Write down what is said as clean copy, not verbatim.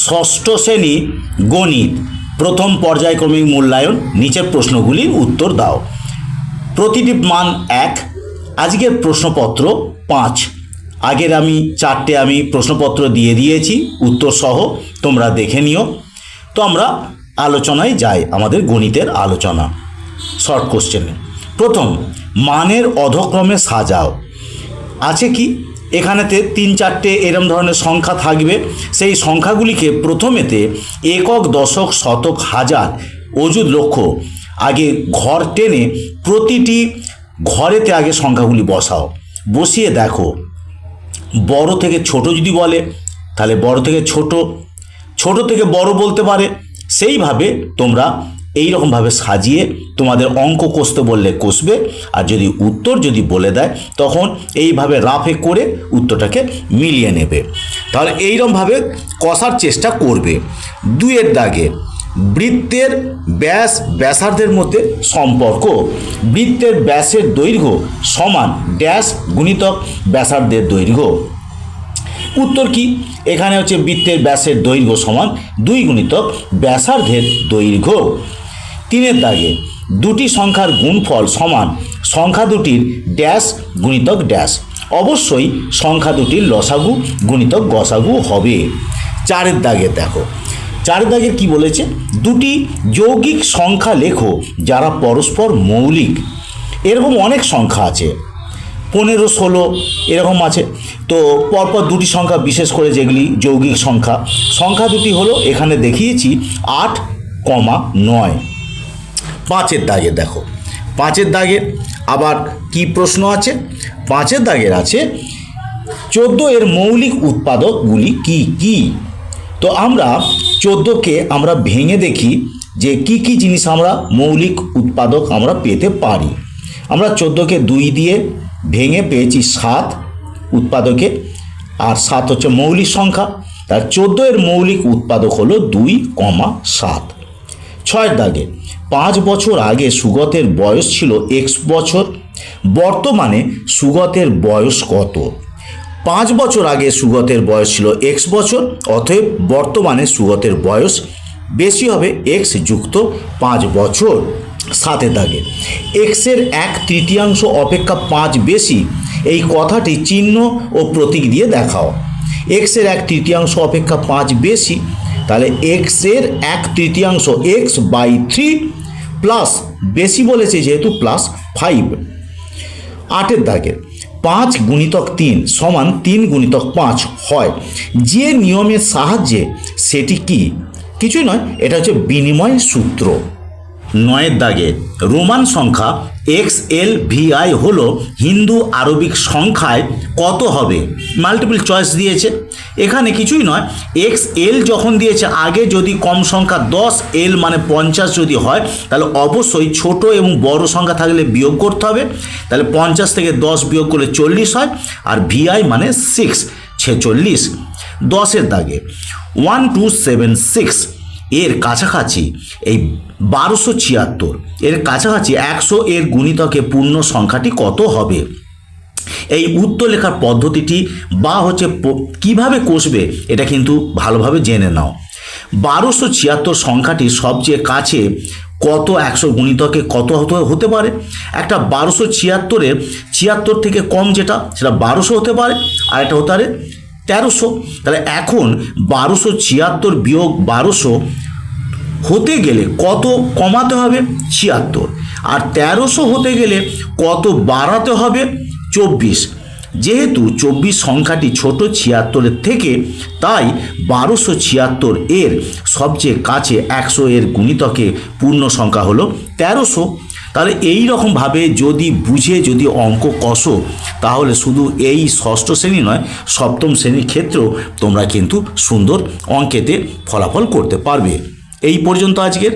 ষষ্ঠ শ্রেণী গণিত প্রথম পর্যায়ক্রমিক মূল্যায়ন। নিচের প্রশ্নগুলির উত্তর দাও। প্রতিটি মান 1। আজকের প্রশ্নপত্র 5। আগের আমি 4টে প্রশ্নপত্র দিয়ে দিয়েছি উত্তর সহ, তোমরা দেখে নিও। তো আমরা আলোচনায় যাই, আমাদের গণিতের আলোচনা। শর্ট কোশ্চেনে প্রথম, মানের অধক্রমে সাজাও। আছে কি এখানেতে 3-4টে এরম ধরনের সংখ্যা থাকবে। সেই সংখ্যাগুলিকে প্রথমেতে একক, দশক, শতক, হাজার, অযুত, লক্ষ আগে ঘর টেনে প্রতিটি ঘরেতে আগে সংখ্যাগুলি বসাও। বসিয়ে দেখো, বড় থেকে ছোট যদি বলে তাহলে বড় থেকে ছোট, ছোট থেকে বড় বলতে পারে। সেইভাবে তোমরা এইরকমভাবে সাজিয়ে তোমাদের অঙ্ক কষতে বললে কষবে, আর যদি উত্তর যদি বলে দেয় তখন এইভাবে রাফে করে উত্তরটাকে মিলিয়ে নেবে। তাহলে এইরকমভাবে কষার চেষ্টা করবে। 2-এর দাগে বৃত্তের ব্যাস ব্যাসার্ধের মধ্যে সম্পর্ক। বৃত্তের ব্যাসের দৈর্ঘ্য সমান ড্যাশ গুণিতক ব্যাসার্ধের দৈর্ঘ্য। উত্তর কি? এখানে হচ্ছে বৃত্তের ব্যাসের দৈর্ঘ্য সমান 2 গুণিতক ব্যাসার্ধের দৈর্ঘ্য। 3-এর দাগে দুটি সংখ্যার গুণফল সমান সংখ্যা দুটির ড্যাশ গুণিতক ড্যাশ। অবশ্যই সংখ্যা দুটির লসাগু গুণিতক গসাগু হবে। 4-এর দাগে দেখো, 4-এর দাগে কি বলেছে? দুটি যৌগিক সংখ্যা লেখো যারা পরস্পর মৌলিক। এরকম অনেক সংখ্যা আছে, 15, 16 এরকম আছে। তো পরপর দুটি সংখ্যা, বিশেষ করে যেগুলি যৌগিক সংখ্যা, সংখ্যা দুটি হলো এখানে দেখিয়েছি 8, 9। 5-এর দাগে দেখো, 5-এর দাগে আবার কি প্রশ্ন আছে? 5-এর দাগের আছে 14 এর মৌলিক উৎপাদকগুলি কি কি। তো আমরা 14কে আমরা ভেঙে দেখি যে কি কি জিনিস আমরা মৌলিক উৎপাদক আমরা পেতে পারি। আমরা 14কে 2 দিয়ে ভেঙে পেয়েছি 7 উৎপাদকে, আর 7 হচ্ছে মৌলিক সংখ্যা। তার 14 এর মৌলিক উৎপাদক হলো 2, 7। 6-এর দাগে 5 বছর আগে সুগতের বয়স ছিল x বছর, বর্তমানে সুগতের বয়স কত? 5 বছর আগে সুগতের বয়স ছিল x বছর, অতএব বর্তমানে সুগতের বয়স বেশি হবে x যুক্ত 5 বছর। 7-এর দাগে এক্সের 1/3 অপেক্ষা 5 বেশি, এই কথাটি চিহ্ন ও প্রতীক দিয়ে দেখাও। এক্সের 1/3 অপেক্ষা 5 বেশি, তাহলে এক্সের 1/3 x/3 প্লাস বেশি বলেছে যেহেতু প্লাস 5। 8-এর দাগে 5 গুণিতক 3 সমান 3 গুণিতক 5 হয় যে নিয়মের সাহায্যে, সেটি কি? কিছুই নয়, এটা হচ্ছে বিনিময় সূত্র। 9-এর দাগে রোমান সংখ্যা XLVI হলো হিন্দু আরবিক সংখ্যায় কত হবে? মাল্টিপল চয়েস দিয়েছে। এখানে কিছুই নয়, XL যখন দিয়েছে, আগে যদি কম সংখ্যা 10L মানে 50 যদি হয়, তাহলে অবশ্যই ছোট এবং বড় সংখ্যা থাকলে বিয়োগ করতে হবে। তাহলে 50 থেকে 10 বিয়োগ করলে 40 হয়, আর VI মানে 6, 46। 10-এর দাগে 1276 এর কাছাকাছি এই 1276 এর কাছাকাছি 100 এর গুণিতকে পূর্ণ সংখ্যাটি কত হবে? এই উত্তর লেখার পদ্ধতিটি বা হচ্ছে কিভাবে কষবে এটা কিন্তু ভালোভাবে জেনে নাও। 1276 সংখ্যাটি সবচেয়ে কাছে কত 100 গুণিতকে কত হতে পারে? একটা 1276-এর 76 থেকে কম যেটা, সেটা 1200 হতে পারে, আর এটা হতে পারে 1300। তাহলে এখন 1276 বিয়োগ 1200 হতে গেলে কত কমাতে হবে? 76। আর 1300 হতে গেলে কত বাড়াতে হবে? 24। যেহেতু 24 সংখ্যাটি ছোট 76-এর থেকে, তাই 1276 এর সবচেয়ে কাছে 100 এর গুণিতকে পূর্ণ সংখ্যা হলো 1300। তাহলে এই রকমভাবে যদি বুঝে যদি অঙ্ক কষো, তাহলে শুধু এই ষষ্ঠ শ্রেণী নয়, সপ্তম শ্রেণীর ক্ষেত্রেও তোমরা কিন্তু সুন্দর অঙ্কেতে ফলাফল করতে পারবে। এই পর্যন্ত আজকের।